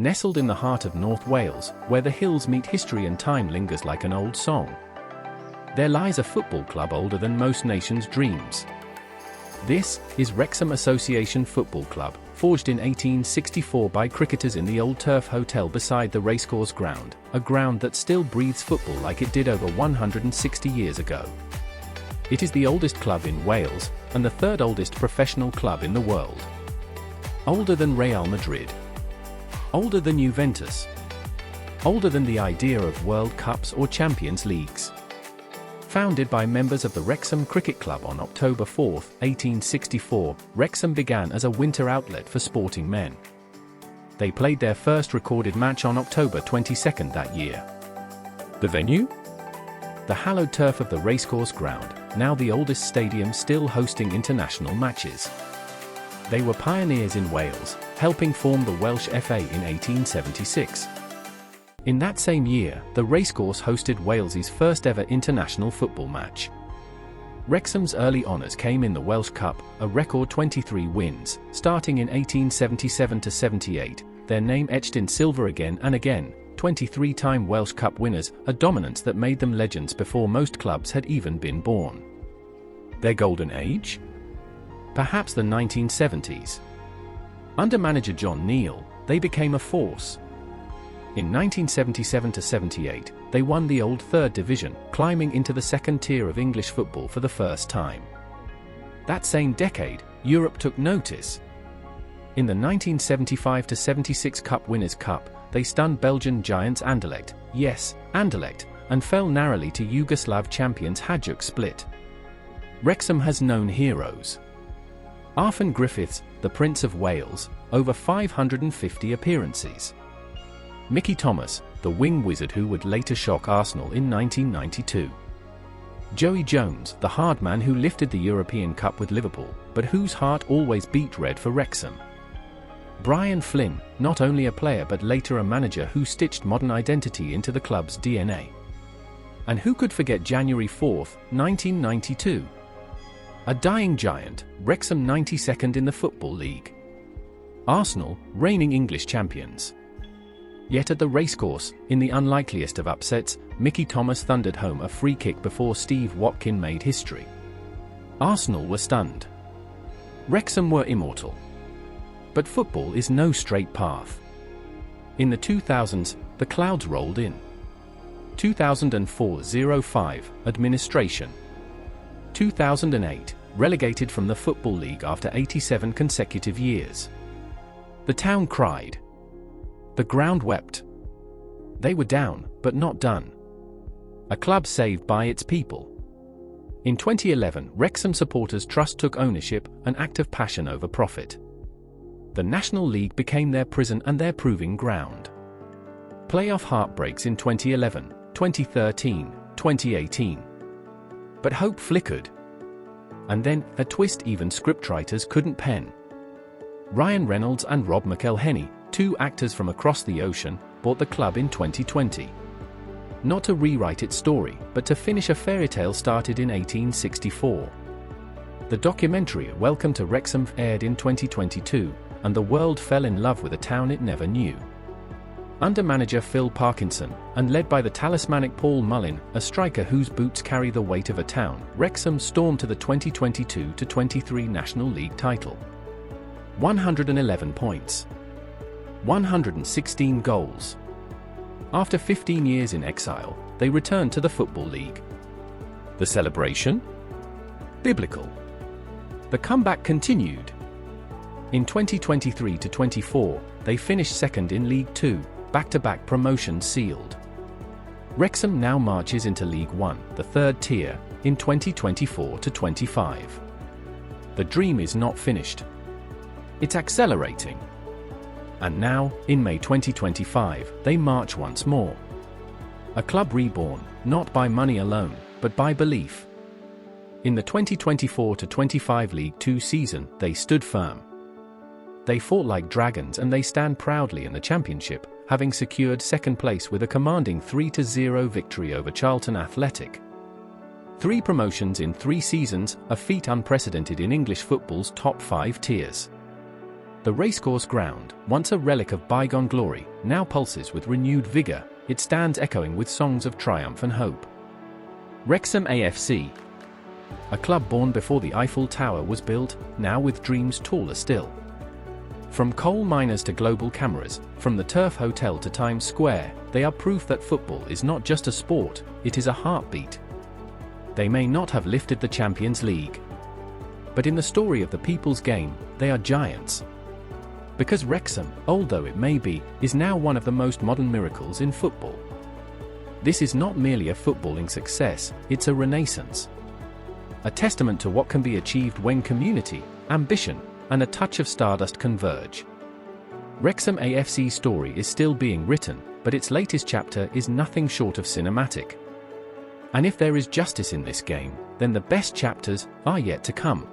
Nestled in the heart of North Wales, where the hills meet history and time lingers like an old song, there lies a football club older than most nations' dreams. This is Wrexham Association Football Club, forged in 1864 by cricketers in the old Turf Hotel beside the racecourse ground, a ground that still breathes football like it did over 160 years ago. It is the oldest club in Wales, and the third oldest professional club in the world. Older than Real Madrid. Older than Juventus. Older than the idea of World Cups or Champions Leagues. Founded by members of the Wrexham Cricket Club on October 4, 1864, Wrexham began as a winter outlet for sporting men. They played their first recorded match on October 22 that year. The venue? The hallowed turf of the racecourse ground, now the oldest stadium still hosting international matches. They were pioneers in Wales, helping form the Welsh FA in 1876. In that same year, the racecourse hosted Wales's first ever international football match. Wrexham's early honours came in the Welsh Cup, a record 23 wins, starting in 1877–78, their name etched in silver again and again, 23-time Welsh Cup winners, a dominance that made them legends before most clubs had even been born. Their golden age? Perhaps the 1970s. Under manager John Neal, they became a force. In 1977–78, they won the old third division, climbing into the second tier of English football for the first time. That same decade, Europe took notice. In the 1975–76 Cup Winners' Cup, they stunned Belgian giants Anderlecht, yes, Anderlecht, and fell narrowly to Yugoslav champions Hajduk Split. Wrexham has known heroes. Arthur Griffiths, the Prince of Wales, over 550 appearances. Mickey Thomas, the wing wizard who would later shock Arsenal in 1992. Joey Jones, the hard man who lifted the European Cup with Liverpool, but whose heart always beat red for Wrexham. Brian Flynn, not only a player but later a manager who stitched modern identity into the club's DNA. And who could forget January 4, 1992? A dying giant, Wrexham 92nd in the Football League. Arsenal, reigning English champions. Yet at the racecourse, in the unlikeliest of upsets, Mickey Thomas thundered home a free kick before Steve Watkin made history. Arsenal were stunned. Wrexham were immortal. But football is no straight path. In the 2000s, the clouds rolled in. 2004–05, administration. 2008, relegated from the Football League after 87 consecutive years. The town cried. The ground wept. They were down, but not done. A club saved by its people. In 2011, Wrexham supporters' trust took ownership, an act of passion over profit. The National League became their prison and their proving ground. Playoff heartbreaks in 2011, 2013, 2018. But hope flickered. And then, a twist even scriptwriters couldn't pen. Ryan Reynolds and Rob McElhenney, two actors from across the ocean, bought the club in 2020. Not to rewrite its story, but to finish a fairy tale started in 1864. The documentary Welcome to Wrexham aired in 2022, and the world fell in love with a town it never knew. Under manager Phil Parkinson, and led by the talismanic Paul Mullin, a striker whose boots carry the weight of a town, Wrexham stormed to the 2022–23 National League title. 111 points. 116 goals. After 15 years in exile, they returned to the Football League. The celebration? Biblical. The comeback continued. In 2023–24, they finished second in League Two, back-to-back promotions sealed. Wrexham now marches into League One, the third tier, in 2024–25. The dream is not finished. It's accelerating. And now, in May 2025, they march once more. A club reborn, not by money alone, but by belief. In the 2024–25 League Two season, they stood firm. They fought like dragons and they stand proudly in the Championship, having secured second place with a commanding 3–0 victory over Charlton Athletic. 3 promotions in 3 seasons, a feat unprecedented in English football's top 5 tiers. The racecourse ground, once a relic of bygone glory, now pulses with renewed vigor. It stands echoing with songs of triumph and hope. Wrexham AFC. A club born before the Eiffel Tower was built, now with dreams taller still. From coal miners to global cameras, from the Turf Hotel to Times Square, they are proof that football is not just a sport, it is a heartbeat. They may not have lifted the Champions League, but in the story of the people's game, they are giants. Because Wrexham, old though it may be, is now one of the most modern miracles in football. This is not merely a footballing success, it's a renaissance. A testament to what can be achieved when community, ambition, and a touch of stardust converge. Wrexham AFC's story is still being written, but its latest chapter is nothing short of cinematic. And if there is justice in this game, then the best chapters are yet to come.